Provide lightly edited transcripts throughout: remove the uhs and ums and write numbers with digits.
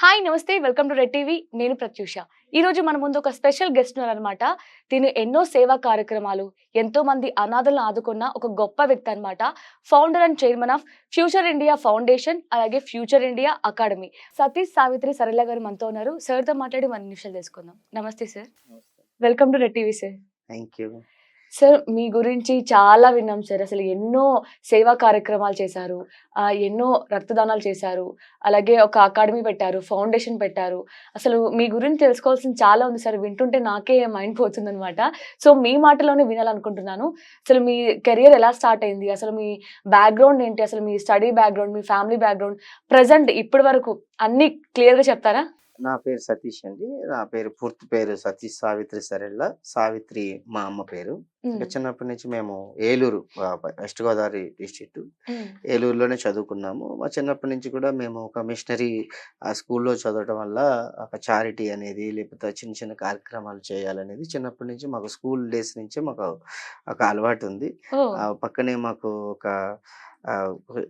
Hi నమస్తే welcome to red TV నేను ప్రత్యూష. ఈ రోజు మన ముందు ఒక స్పెషల్ గెస్ట్ ఉన్నారనమాట. తిను ఎన్నో సేవా కార్యక్రమాలు ఎంతో మంది అనాథలను ఆదుకున్న ఒక గొప్ప వ్యక్తి అన్నమాట. Founder and chairman of future India foundation అలాగే future India academy Satish Savitri Sarala గారు మనతో ఉన్నారు. సార్ తో మాట్లాడి మన నిమిషాలు తెలుసుకుందాం. నమస్తే sir, welcome to red TV sir. Thank you. Sir మీ గురించి చాలా విన్నాం సార్. అసలు ఎన్నో సేవా కార్యక్రమాలు చేశారు, ఎన్నో రక్తదానాలు చేశారు, అలాగే ఒక అకాడమీ పెట్టారు, ఫౌండేషన్ పెట్టారు. అసలు మీ గురించి తెలుసుకోవాల్సింది చాలా ఉంది సార్. వింటుంటే నాకే మైండ్ పోతుందనమాట. సో మీ మాటలోనే వినాలనుకుంటున్నాను. అసలు మీ కెరియర్ ఎలా స్టార్ట్ అయింది, అసలు మీ బ్యాక్గ్రౌండ్ ఏంటి, అసలు మీ స్టడీ బ్యాక్గ్రౌండ్, మీ ఫ్యామిలీ బ్యాక్గ్రౌండ్, ప్రజెంట్ ఇప్పటి వరకు అన్ని క్లియర్గా చెప్తారా? నా పేరు సతీష్ అండి. నా పేరు పూర్తి పేరు సతీష్ సావిత్రి సరెళ్ళ. సావిత్రి మా అమ్మ పేరు. ఇంకా చిన్నప్పటి నుంచి మేము ఏలూరు, వెస్ట్ గోదావరి డిస్ట్రిక్ట్ ఏలూరులోనే చదువుకున్నాము. మా చిన్నప్పటి నుంచి కూడా మేము ఒక మిషనరీ స్కూల్లో చదవడం వల్ల ఒక చారిటీ అనేది లేకపోతే చిన్న చిన్న కార్యక్రమాలు చేయాలనేది చిన్నప్పటి నుంచి మాకు స్కూల్ డేస్ నుంచే మాకు ఒక అలవాటు ఉంది. పక్కనే మాకు ఒక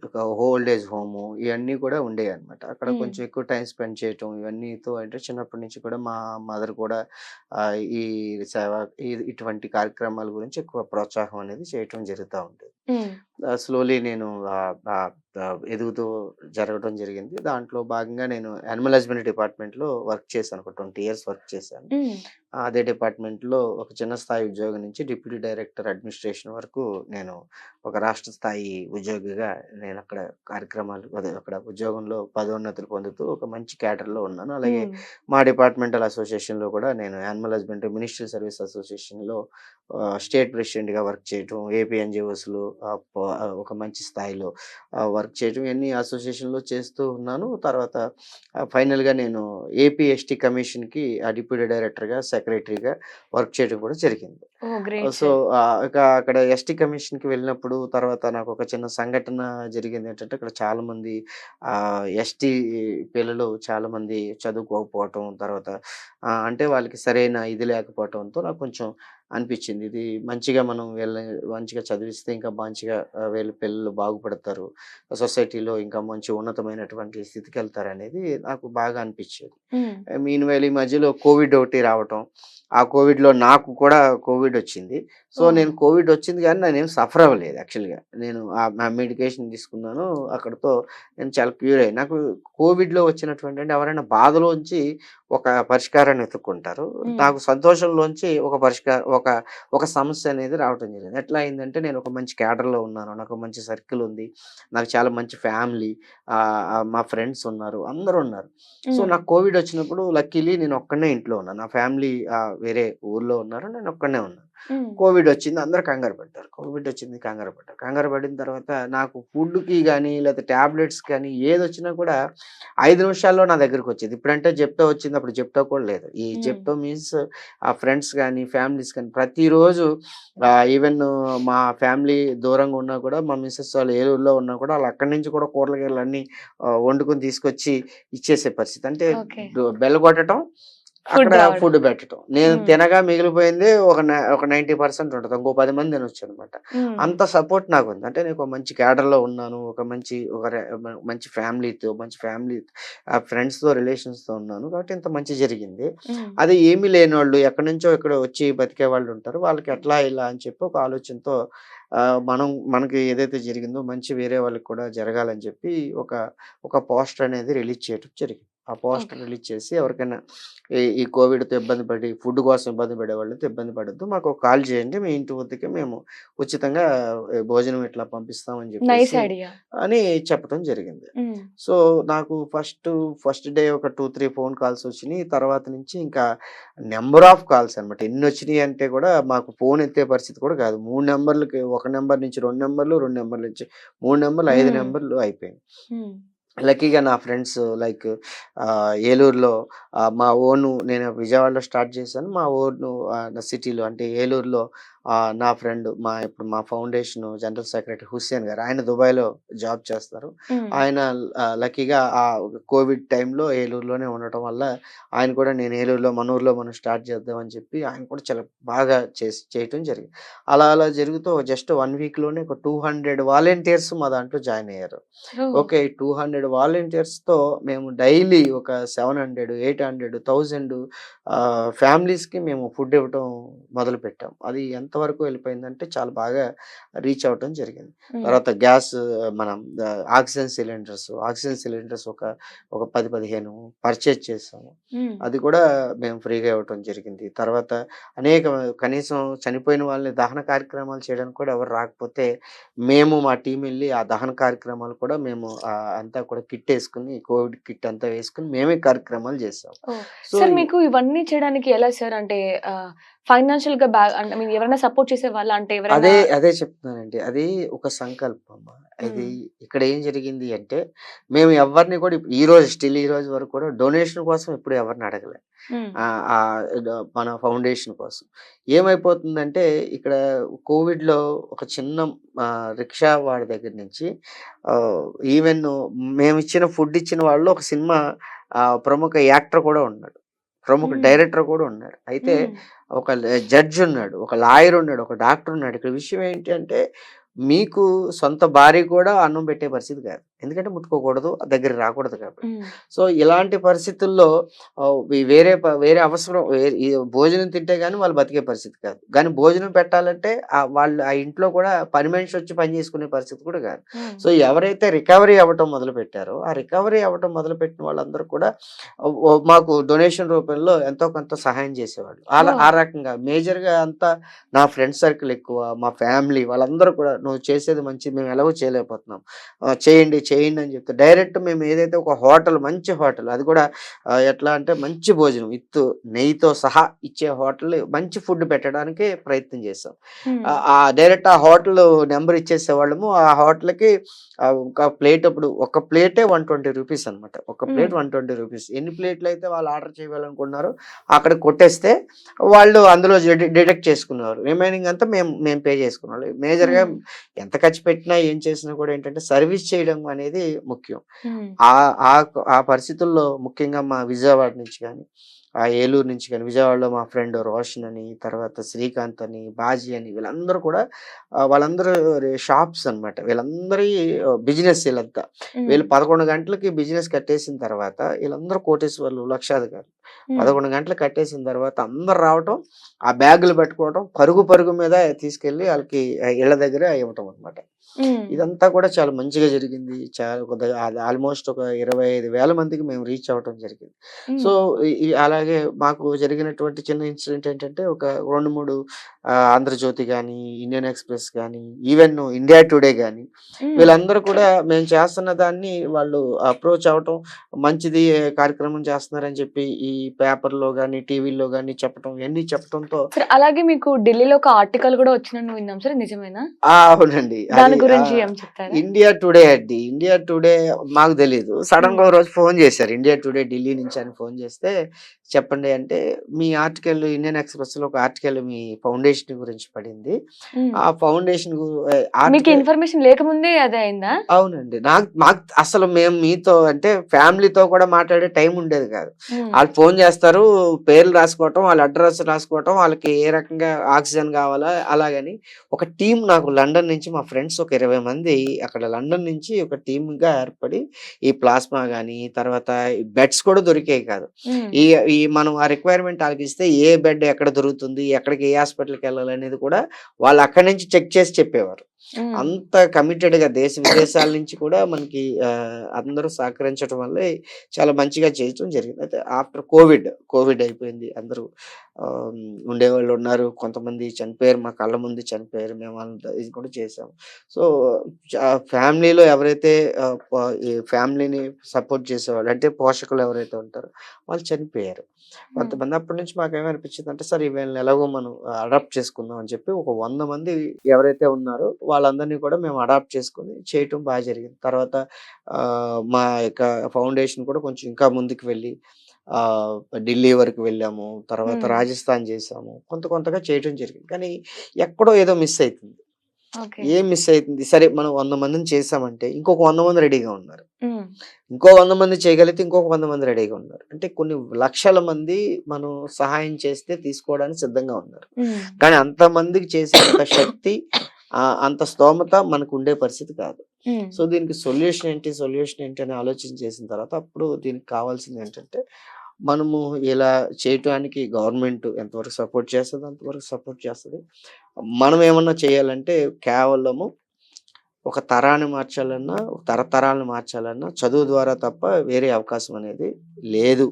ఒక ఓల్డ్ ఏజ్ హోము ఇవన్నీ కూడా ఉండేవి అనమాట. అక్కడ కొంచెం ఎక్కువ టైం స్పెండ్ చేయటం ఇవన్నీతో అంటే చిన్నప్పటి నుంచి కూడా మా మదర్ కూడా ఈ సేవ ఇటువంటి కార్యక్రమాల గురించి ఎక్కువ ప్రోత్సాహం అనేది చేయటం జరుగుతూ ఉంటుంది. స్లోలీ నేను ఎదుగుతూ జరగడం జరిగింది. దాంట్లో భాగంగా నేను యానిమల్ హస్బెండరీ డిపార్ట్మెంట్లో వర్క్ చేశాను. ఒక 20 years వర్క్ చేశాను. అదే డిపార్ట్మెంట్లో ఒక చిన్న స్థాయి ఉద్యోగం నుంచి డిప్యూటీ డైరెక్టర్ అడ్మినిస్ట్రేషన్ వరకు నేను ఒక రాష్ట్ర స్థాయి ఉద్యోగిగా నేను అక్కడ కార్యక్రమాలు అక్కడ ఉద్యోగంలో పదోన్నతులు పొందుతూ ఒక మంచి క్యాడర్లో ఉన్నాను. అలాగే మా డిపార్ట్మెంటల్ అసోసియేషన్లో కూడా నేను యానిమల్ హస్బెండరీ మినిస్ట్రీ సర్వీస్ అసోసియేషన్లో స్టేట్ ప్రెసిడెంట్గా వర్క్ చేయటం, ఏపీ ఎన్జిఓస్లో ఒక మంచి స్థాయిలో వర్క్ చేయటం ఇవన్నీ అసోసియేషన్లో చేస్తూ ఉన్నాను. తర్వాత ఫైనల్గా నేను ఏపీ ఎస్టీ కమిషన్కి డిప్యూటీ డైరెక్టర్గా సెక్రటరీగా వర్క్ చేయడం కూడా జరిగింది. సో ఇక అక్కడ ఎస్టీ కమిషన్కి వెళ్ళినప్పుడు తర్వాత నాకు ఒక చిన్న సంఘటన జరిగింది. ఏంటంటే అక్కడ చాలామంది ఎస్టీ పిల్లలు చాలామంది చదువుకోకపోవటం, తర్వాత అంటే వాళ్ళకి సరైన ఇది లేకపోవటంతో నాకు కొంచెం అనిపించింది. ఇది మంచిగా మనం మంచిగా చదివిస్తే ఇంకా మంచిగా వీళ్ళ పిల్లలు బాగుపడతారు, సొసైటీలో ఇంకా మంచి ఉన్నతమైనటువంటి స్థితికి వెళ్తారు అనేది నాకు బాగా అనిపించేది. మీన్ వేళ ఈ మధ్యలో కోవిడ్ ఒకటి రావటం, ఆ కోవిడ్లో నాకు కూడా కోవిడ్ వచ్చింది. సో నేను కోవిడ్ వచ్చింది కానీ నేనేం సఫర్ అవ్వలేదు. యాక్చువల్గా నేను ఆ మెడికేషన్ తీసుకున్నాను, అక్కడితో నేను చాలా క్యూర్ అయ్యాను. నాకు కోవిడ్లో వచ్చినటువంటి అంటే ఎవరైనా బాధలోంచి ఒక పరిష్కారాన్ని వెతుక్కుంటారు. నాకు సంతోషంలోంచి ఒక సమస్య అనేది రావటం జరిగింది. ఎట్లా అయిందంటే నేను ఒక మంచి క్యాడర్లో ఉన్నాను, నాకు మంచి సర్కిల్ ఉంది, నాకు చాలా మంచి ఫ్యామిలీ, మా ఫ్రెండ్స్ ఉన్నారు, అందరూ ఉన్నారు. సో నాకు కోవిడ్ వచ్చినప్పుడు లక్కీలీ నేను ఒక్కనే ఇంట్లో ఉన్నాను. నా ఫ్యామిలీ వేరే ఊర్లో ఉన్నారు, నేను ఒక్కనే ఉన్నాను. కోవిడ్ వచ్చింది, అందరూ కంగారు పడ్డారు. కోవిడ్ వచ్చింది, కంగారు పడ్డారు. కంగారు పడిన తర్వాత నాకు ఫుడ్కి కానీ లేకపోతే ట్యాబ్లెట్స్ కానీ ఏది వచ్చినా కూడా 5 నిమిషాల్లో నా దగ్గరకు వచ్చేది. ఇప్పుడంటే జెప్టో వచ్చింది, అప్పుడు జెప్టో కూడా లేదు. ఈ జెప్టో మీన్స్ ఆ ఫ్రెండ్స్ కానీ ఫ్యామిలీస్ కానీ ప్రతిరోజు ఈవెన్ మా ఫ్యామిలీ దూరంగా ఉన్నా కూడా మా మిస్సెస్ వాళ్ళు ఏలూరులో ఉన్నా కూడా వాళ్ళు అక్కడి నుంచి కూడా కూరగాయలు అన్నీ వండుకొని తీసుకొచ్చి ఇచ్చేసే పరిస్థితి. అంటే బెల్ కొట్టడం, అక్కడ ఫుడ్ పెట్టడం, నేను తినగా మిగిలిపోయింది ఒక 90% ఉంటుంది, ఇంకో 10 మంది తినొచ్చు అనమాట. అంత సపోర్ట్ నాకు ఉంది. అంటే నేను ఒక మంచి క్యాడర్లో ఉన్నాను, ఒక మంచి ఫ్యామిలీ ఫ్రెండ్స్తో రిలేషన్స్తో ఉన్నాను కాబట్టి ఇంత మంచి జరిగింది. అదే ఏమీ లేని వాళ్ళు ఎక్కడి నుంచో ఇక్కడ వచ్చి బతికే వాళ్ళు ఉంటారు, వాళ్ళకి ఎట్లా ఇలా అని చెప్పి ఒక ఆలోచనతో మనకి ఏదైతే జరిగిందో మంచి వేరే వాళ్ళకి కూడా జరగాలని చెప్పి ఒక పోస్టర్ అనేది రిలీజ్ చేయడం జరిగింది. ఆ పోస్టర్ రిలీజ్ చేసి ఎవరికైనా ఈ కోవిడ్తో ఇబ్బంది పడి ఫుడ్ కోసం ఇబ్బంది పడే వాళ్ళతో ఇబ్బంది పడద్దు, మాకు ఒక కాల్ చేయండి, మీ ఇంటి వద్దకే మేము ఉచితంగా భోజనం ఇట్లా పంపిస్తామని చెప్పేసి అని చెప్పడం జరిగింది. సో నాకు ఫస్ట్ డే ఒక 2-3 ఫోన్ కాల్స్ వచ్చినాయి. తర్వాత నుంచి ఇంకా నెంబర్ ఆఫ్ కాల్స్ అనమాట. ఎన్ని వచ్చినాయి అంటే కూడా మాకు ఫోన్ ఎత్తే పరిస్థితి కూడా కాదు. 3 నెంబర్లకి, 1 నెంబర్ నుంచి 2 నెంబర్లు, 2 నెంబర్ల నుంచి 3 నెంబర్లు, 5 నెంబర్లు అయిపోయింది. లక్కీగా నా ఫ్రెండ్స్ లైక్ ఏలూరులో మా ఓను, నేను విజయవాడలో స్టార్ట్ చేశాను. మా ఓను సిటీలో అంటే ఏలూరులో నా ఫ్రెండ్ ఇప్పుడు మా ఫౌండేషన్ జనరల్ సెక్రటరీ హుస్సేన్ గారు, ఆయన దుబాయ్‌లో జాబ్ చేస్తారు. హ్మ్. ఆయన లక్కీగా కోవిడ్ టైంలో ఏలూరులోనే ఉండటం వల్ల ఆయన కూడా నేను ఏలూరులో మన ఊర్లో మనం స్టార్ట్ చేద్దాం అని చెప్పి ఆయన కూడా చాలా బాగా చేయటం జరిగింది. అలా అలా జరుగుతూ జస్ట్ 1 వీక్‌లోనే ఒక 200 వాలంటీర్స్ మా దాంట్లో జాయిన్ అయ్యారు. ఓహ్! ఓకే. 200 వాలంటీర్స్‌తో మేము డైలీ ఒక 700, 800, 1000 ఫ్యామిలీస్‌కి మేము ఫుడ్ ఇవ్వటం మొదలుపెట్టాం. అది ఎంతవరకు వెళ్ళిపోయిందంటే చాలా బాగా రీచ్ అవ్వటం జరిగింది. హ్మ్. తర్వాత గ్యాస్ మనం ఆక్సిజన్ సిలిండర్స్ ఒక 10, 15 పర్చేజ్ చేసాము. హ్మ్. అది కూడా మేము ఫ్రీగా ఇవ్వటం జరిగింది. తర్వాత అనేక కనీసం చనిపోయిన వాళ్ళని దహన కార్యక్రమాలు చేయడానికి కూడా ఎవరు రాకపోతే మేము మా టీమ్ ఎళ్లి ఆ దహన కార్యక్రమాలు కూడా మేము అంతా కూడా కిట్ యేసుకొని కోవిడ్ కిట్ అంతా వేసుకొని మేమే కార్యక్రమాలు చేసాం. ఓహ్! సో, సార్ మీకు ఇవన్నీ చేయడానికి ఎలా సార్? అంటే ఫైనాన్షియల్‌గా అంటే ఐ మీన్ ఎవరైనా సపోర్ట్ చేసేవాళ్ళా? అంటే ఎవరైనా అదే చెప్తున్నానండి. అది ఒక సంకల్పం. ఇది హ్మ్. ఇక్కడ ఏం జరిగింది అంటే, మేము ఎవ్వరిని కూడా ఈ రోజు వరకు కూడా డొనేషన్ కోసం ఎప్పుడు ఎవరిని అడగలే. హ్మ్. ఆహ్, ఆహ్, డ మన ఫౌండేషన్ కోసం. ఏమైపోతుందంటే ఇక్కడ కోవిడ్‌లో ఒక చిన్న రిక్షా వాడి దగ్గర నుంచి ఆహ్, ఈవెన్ మేమిచ్చిన ఫుడ్ ఇచ్చిన వాళ్ళు ఒక సినిమా ప్రముఖ యాక్టర్ కూడా ఉన్నాడు. ప్రముఖ హ్మ్. డైరెక్టర్ కూడా ఉన్నాడు. అయితే హ్మ్. ఒక జడ్జ్ ఉన్నాడు. ఒక లాయర్ ఉన్నాడు. ఒక డాక్టర్ ఉన్నాడు. ఇక్కడ విషయం ఏంటి అంటే, మీకు సొంత భార్య కూడా అన్నం పెట్టే పరిస్థితి కాదు. ఎందుకంటే ముట్టుకోకూడదు. దగ్గరికి రాకూడదు కాబట్టి. హ్మ్. సో, ఇలాంటి పరిస్థితుల్లో వేరే అవసరం ఈ భోజనం తింటే గాని వాళ్ళు బతికే పరిస్థితి కాదు. కానీ భోజనం పెట్టాలంటే వాళ్ళు ఆ ఇంట్లో కూడా పని మనిషి వచ్చి పని చేసుకునే పరిస్థితి కూడా కాదు. హ్మ్. సో, ఎవరైతే రికవరీ అవ్వటం మొదలుపెట్టారో, ఆ రికవరీ అవ్వటం మొదలుపెట్టిన వాళ్ళందరూ కూడా మాకు డొనేషన్ రూపంలో ఎంతో కొంత సహాయం చేసేవాళ్ళు. ఓహ్! ఆ రకంగా మేజర్‌గా అంతా నా ఫ్రెండ్ సర్కిల్ ఎక్కువ. మా ఫ్యామిలీ వాళ్ళందరూ కూడా "నువ్వు చేసేది మంచిది. మేము ఎలాగో చేయలేకపోతున్నాం. చేయండి" అని చెప్తే డైరెక్ట్ మేము ఏదైతే ఒక మంచి హోటల్ అది కూడా ఎట్లా అంటే మంచి భోజనం నెయ్యితో సహా ఇచ్చే హోటల్ మంచి ఫుడ్ పెట్టడానికే ప్రయత్నం చేశాం. హ్మ్. డైరెక్ట్ ఆ హోటల్ నంబర్ ఇచ్చేసేవాళ్ళము. ఆ హోటల్‌కి ఒక ప్లేట్ అప్పుడు ఒక ప్లేటే రూ. 120 అనమాట. ఒక హ్మ్. ప్లేట్ రూ. 120. ఎన్ని ప్లేట్‌లయితే వాళ్ళు ఆర్డర్ చేయాలనుకున్నారో అక్కడ కొట్టేస్తే వాళ్ళు అందులో డిడక్ట్ చేసుకునేవారు. రిమైనింగ్ అంతా మేము పే చేసుకునేవాళ్ళం. మేజర్‌గా హ్మ్. ఎంత ఖర్చు పెట్టినా, ఏం చేసినా కూడా ఏంటంటే సర్విస్ చేయడం అనేది ముఖ్యం. హ్మ్. ఆ పరిస్థితుల్లో ముఖ్యంగా మా విజయవాడ నుంచి గాని, ఏలూరు నుంచి గాని, విజయవాడలో మా ఫ్రెండ్ రోషన్ అని, తర్వాత శ్రీకాంత్ అని, బాజీ అని వీళ్ళందరూ కూడా వాళ్ళందరూ షాప్స్ అనమాట. వీళ్ళందరి బిజినెస్ ఈళ్ళంతా. హ్మ్. వీళ్ళు 11 గంటలకి బిజినెస్ కట్టేసిన తర్వాత ఈళ్ళందరూ కోటీశ్వరులు, లక్షాధికారులు. హ్మ్. 11 గంటలు కట్టేసిన తర్వాత అందరూ రావటం, ఆ బ్యాగులు పట్టుకోవటం, పరుగు మీద తీసుకెళ్ళి ఆళ్ళకి ఇళ్ళ దగ్గర ఇవ్వటం అనమాట. హ్మ్. ఇదంతా కూడా చాలా మంచిగా జరిగింది. చాలా కొద్దిగా అది ఆల్‌మోస్ట్ ఒక 25,000 మందికి మేము రీచ్ అవ్వటం జరిగింది. సో, హ్మ్. అలాగే మాకు జరిగినటువంటి చిన్న ఇన్సిడెంట్ ఏంటంటే, ఒక 2, 3 ఆంధ్రజ్యోతి గాని, ఇండియన్ ఎక్స్‌ప్రెస్ గాని, ఈవెన్ ఇండియా టుడే గాని, హ్మ్. వీళ్ళందరూ కూడా మేము చేస్తున్న దాన్ని వాళ్ళు అప్రోచ్ అవ్వటం, మంచిది కార్యక్రమం చేస్తున్నారని చెప్పి ఈ పేపర్‌లో గాని, టీవీల్లో గాని చెప్పటం, ఇయన్నీ చెప్పటంతో సరే అలాగే మీకు ఢిల్లీలో ఒక ఆర్టికల్ గూడా వచ్చినట్టు విన్నాం సార్. నిజమేనా? అవునండి. దాని గురించి ఏం చెప్తారా? ఇండియా టుడే అండి. ఇండియా టుడే మాకు తెలీదు. సడెన్‌గా హ్మ్. ఓ రోజు ఫోను చేశారు. ఇండియా టుడే ఢిల్లీ నుంచి అని ఫోను చేస్తే, చెప్పండి అంటే, మీ ఆర్టికల్ ఇండియన్ ఎక్స్‌ప్రెస్‌లో ఒక ఆర్టికల్ మీ ఫౌండేషన్ గురించి పడింది. హ్మ్. ఆ ఫౌండేషన్ మీకు ఆర్టికల్ ఇన్ఫర్మేషన్ లేకముందే అదే అయిందా? అవునండి. మాకు అసలు మేము మీతో అంటే ఫ్యామిలీతో కూడా మాట్లాడే టైం ఉండేది కాదు. హ్మ్. ఆళ్ళు ఫోను చేస్తారు. పేర్లు రాసుకోవటం, వాళ్ళ అడ్రెస్ రాసుకోవటం, వాళ్ళకి ఏ రకంగా ఆక్సిజన్ కావాలా అలాగని ఒక టీమ్ నాకు లండన్ నుంచి మా ఫ్రెండ్స్ ఒక 20 మంది అక్కడ లండన్ నుంచి ఒక టీమ్‌గా ఏర్పడి ఈ ప్లాస్మా గాని, తర్వాత ఈ బెడ్స్ కూడా దొరికేవి కాదు. హ్మ్. ఈ ఈ మనం ఆ రిక్వైర్‌మెంట్ ఆళ్ళకిస్తే ఏ బెడ్ ఎక్కడ దొరుకుతుంది, ఎక్కడికి ఏ హాస్పిటల్‌కెళ్ళాలనేది కూడా వాళ్ళు అక్కడి నుంచి చెక్ చేసి చెప్పేవారు. హ్మ్. అంత కమిటెడ్‌గా దేశ విదేశాల నుంచి కూడా మనకి అందరూ సహకరించడం వల్లే చాలా మంచిగా చేయటం జరిగింది. అయితే ఆఫ్టర్ కోవిడ్ అయిపోయింది. అందరూ ఆహ్, ఉండేవాళ్ళున్నారు. కొంతమంది చనిపోయారు. మా కళ్ళ ముందు చనిపోయారు. మేము అంతా ఇది కూడా చేసాం. సో, ఫ్యామిలీలో ఎవరైతే ఈ ఫ్యామిలీని సపోర్ట్ చేసేవాళ్ళు అంటే పోషకులు ఎవరైతే ఉంటారో వాళ్ళు చనిపోయారు. హ్మ్. కొంతమంది అప్పటి నుంచి మాకేమనిపించిందంటే, సరే వీళ్ళని ఎలాగో మనం అడాప్ట్ చేసుకుందాం అని చెప్పి ఒక 100 మంది ఎవరైతే ఉన్నారో వాళ్ళందరినీ కూడా మేము అడాప్ట్ చేసుకొని చేయటం బాగా జరిగింది. తర్వాత మా యొక్క ఫౌండేషన్ కూడా కొంచెం ఇంకా ముందుకు వెళ్ళి ఢిల్లీ వరకు వెళ్ళాము. తర్వాత హ్మ్. రాజస్థాన్ చేసాము. కొంతగా చేయటం జరిగింది. కానీ ఎక్కడో ఏదో మిస్ అయితుంది. ఓకే. ఏం మిస్ అయితుంది? సరే మనం 100 మందిని చేసామంటే ఇంకొక 100 మంది రెడీగా ఉన్నారు. హ్మ్. ఇంకో 100 మంది చేయగలిగితే ఇంకొక 100 మంది రెడీగా ఉన్నారు. అంటే కొన్ని లక్షల మంది మనం సహాయం చేస్తే తీసుకోవడానికి సిద్ధంగా ఉన్నారు. హ్మ్. కానీ అంతమందికి చేసేంత శక్తి, అంత స్తోమత మనకుండే పరిస్థితి కాదు. హ్మ్. సో, దీనికి సొల్యూషన్ ఏంటి అని ఆలోచన చేసిన తర్వాత అప్పుడు దీనికి కావాల్సిందేంటంటే, మనము ఇలా చేయటానికి గవర్నమెంట్ ఎంతవరకు సపోర్ట్ చేస్తదో అంతవరకు సపోర్ట్ చేస్తది. మనం ఏమన్నా చేయాలంటే కేవలము ఒక తరాన్ని మార్చాలన్నా, తరతరాలను మార్చాలన్నా చదువు ద్వారా తప్ప వేరే అవకాశం అనేది లేదు.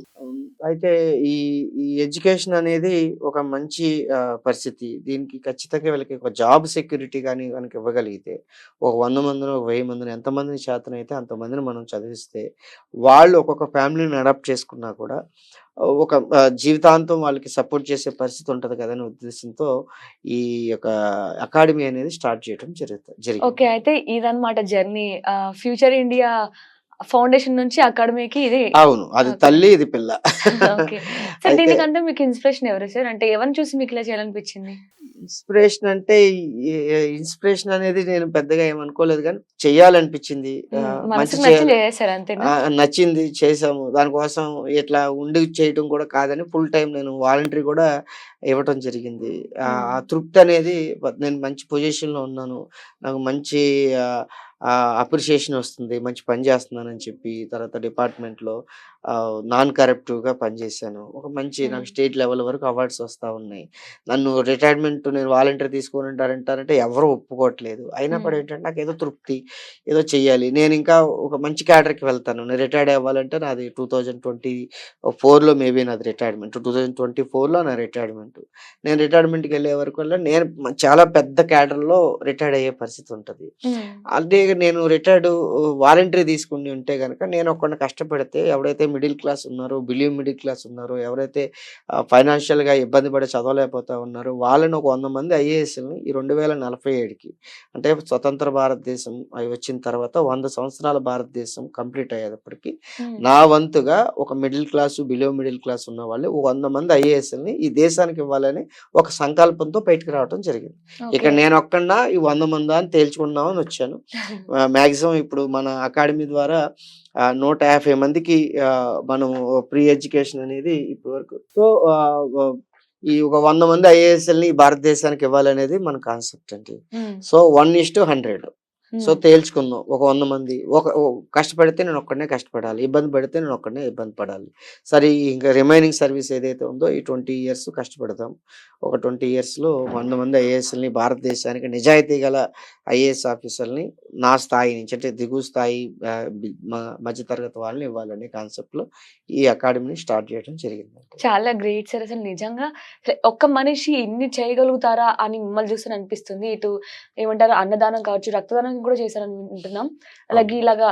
అయితే ఈ ఈ ఎడ్యుకేషన్ అనేది ఒక మంచి పరిస్థితి. దీనికి ఖచ్చితంగా వీళ్ళకి ఒక జాబ్ సెక్యూరిటీ గాని గనుక ఇవ్వగలిగితే, ఒక 100 మందినో, 1000 మందినో ఎంతమందిని చేతనైతే అంతమందిని మనం చదివిస్తే, వాళ్ళు ఒక్కొక్క ఫ్యామిలీని అడాప్ట్ చేసుకున్నా కూడా ఒక జీవితాంతం వాళ్ళకి సపోర్ట్ చేసే పరిస్థితి ఉంటది కదా! అనే ఉద్దేశంతో ఈ యొక్క అకాడమీ అనేది స్టార్ట్ చేయడం ఓకే. జరిగింది. అయితే ఇదన్నమాట జర్నీ. ఫ్యూచర్ ఇండియా ఫౌండేషన్ నుంచి అకాడమీకి ఇది. అవును. అది ఓకే. తల్లి, ఇది పిల్ల. ఓకే. సార్ అయితే దీనికంతా మీకు ఇన్‌స్పిరేషన్ ఎవరు సార్? అంటే ఎవరిని చూసి మీకిలా చేయాలనిపించింది? ఇన్‌స్పిరేషన్ అంటే ఈ ఇన్‌స్పిరేషన్ అనేది నేను పెద్దగా ఏమనుకోలేదు గానీ, చెయ్యాలనిపించింది. హ్మ్. మంచి మనసుకు నచ్చింది చేయాలి. చేసేసారు అంతేనా? నచ్చింది చేశాము. దానికోసం ఇట్లా ఉండి చేయటం కూడా కాదని ఫుల్ టైమ్ నేను వాలంటరీ కూడా ఇవ్వటం జరిగింది. హ్మ్. ఆ తృప్తనేది నేను మంచి పొజిషన్‌లో ఉన్నాను. నాకు మంచి ఆహ్, అప్రిషియేషన్ వస్తుంది. మంచి పని చేస్తున్నానని చెప్పి, తర్వాత డిపార్ట్‌మెంట్‌లో నాన్ కరప్టివ్‌గా పనిచేశాను. ఒక మంచి హ్మ్. నాకు స్టేట్ లెవెల్ వరకు అవార్డ్స్ వస్తా ఉన్నాయి. నన్ను రిటైర్మెంట్ నేను వాలంటీర్ తీసుకోనంటారంటారంటే ఎవరు ఒప్పుకోవట్లేదు. అయినా హ్మ్. కూడా ఏంటంటే నాకేదో తృప్తి, ఏదో చెయ్యాలి. నేనింకా ఒక మంచి క్యాడర్‌కి వెళ్తాను. నేను రిటైర్డ్ అవ్వాలంటే నాది 2024లో మేబీ నాది రిటైర్మెంట్. 2024లో నా రిటైర్మెంట్. నేను రిటైర్మెంట్‌కెళ్ళే వరకల్లా నేను చాలా పెద్ద క్యాడర్‌లో రిటైర్డ్ అయ్యే పరిస్థితి ఉంటది. హ్మ్. అదే నేను వాలంటరీ తీసుకొని ఉంటే గనక నేనొక్కడిని కష్టపెడితే ఎవడైతే మిడిల్ క్లాస్ ఉన్నారో, బిలో మిడిల్ క్లాస్ ఉన్నారో, ఎవరైతే ఫైనాన్షియల్‌గా ఇబ్బంది పడి చదవలేకపోతా ఉన్నారో, వాళ్ళని ఒక 100 మంది ఐఏఎస్‌లని ఈ 2047కి అంటే స్వతంత్ర భారతదేశం అయి వచ్చిన తర్వాత 100 సంవత్సరాల భారతదేశం కంప్లీట్ అయ్యేటప్పటికి హ్మ్. నా వంతుగా ఒక middle class, below middle class ఉన్నవాళ్ళు 100 మంది ఐఏఎస్‌లని ఈ దేశానికి ఇవ్వాలని ఒక సంకల్పంతో బయటికి రావటం జరిగింది. ఇక ఓకే. నేనొక్కడినా ఈ 100 మందా అని తేల్చుకుందామని వచ్చాను. మాక్సిమం ఇప్పుడు మన అకాడమీ ద్వారా 150 మందికి మనము ఫ్రీ ఎడ్యుకేషన్ అనేది ఇప్పటి వరకు. సో, ఆహ్, వ ఈ ఒక 100 మంది ఐఏఎస్‌లని భారతదేశానికి ఇవ్వాలనేది మన కాన్సెప్ట్ అండి. హ్మ్. సో, 1:100. సో, హ్మ్. తేల్చుకుందాం. ఒక 100 మంది కష్టపడితే నేనొక్కడినే కష్టపడాలి. ఇబ్బంది పడితే నేనొక్కడినే ఇబ్బంది పడాలి. సరే ఇంక రిమైనింగ్ సర్వీస్ ఏదైతే ఉందో ఈ 20 ఇయర్స్ కష్టపడదాం. ఒక 20 ఇయర్స్‌లో 100 మంది ఐఏఎస్‌లని భారతదేశానికి నిజాయితీ గల ఐఏఎస్ ఆఫీసర్‌లని నా స్థాయి నుంచి అంటే దిగువ స్థాయి ఆహ్, బి మ మధ్య తరగతి వాళ్ళని ఇవ్వాలనే కాన్సెప్ట్‌లో ఈ అకాడమీని స్టార్ట్ చేయడం జరిగిందండి. చాలా గ్రేట్ సార్. అసలు నిజంగా ఒక్క మనిషి ఇన్ని చేయగలుగుతారా అని మిమ్మల్ని చూస్తేనే అనిపిస్తుంది. ఇటు ఏమంటారు అన్నదానం కావచ్చు, రక్తదానం కూడా చేశారని వింటున్నాం. అలాగే అవును. ఇలాగా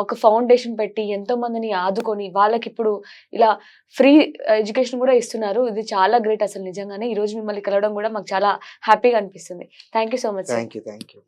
ఒక ఫౌండేషన్ పెట్టి ఎంతో మందిని ఆదుకొని వాళ్ళకిప్పుడు ఇలా ఫ్రీ ఎడ్యుకేషన్ కూడా ఇస్తున్నారు. ఇది చాలా గ్రేట్ అసలు నిజంగానే. ఈరోజు మిమ్మల్ని కలవడం కూడా మాకు చాలా హ్యాపీగా అనిపిస్తుంది. Thank you so much sir. Thank you.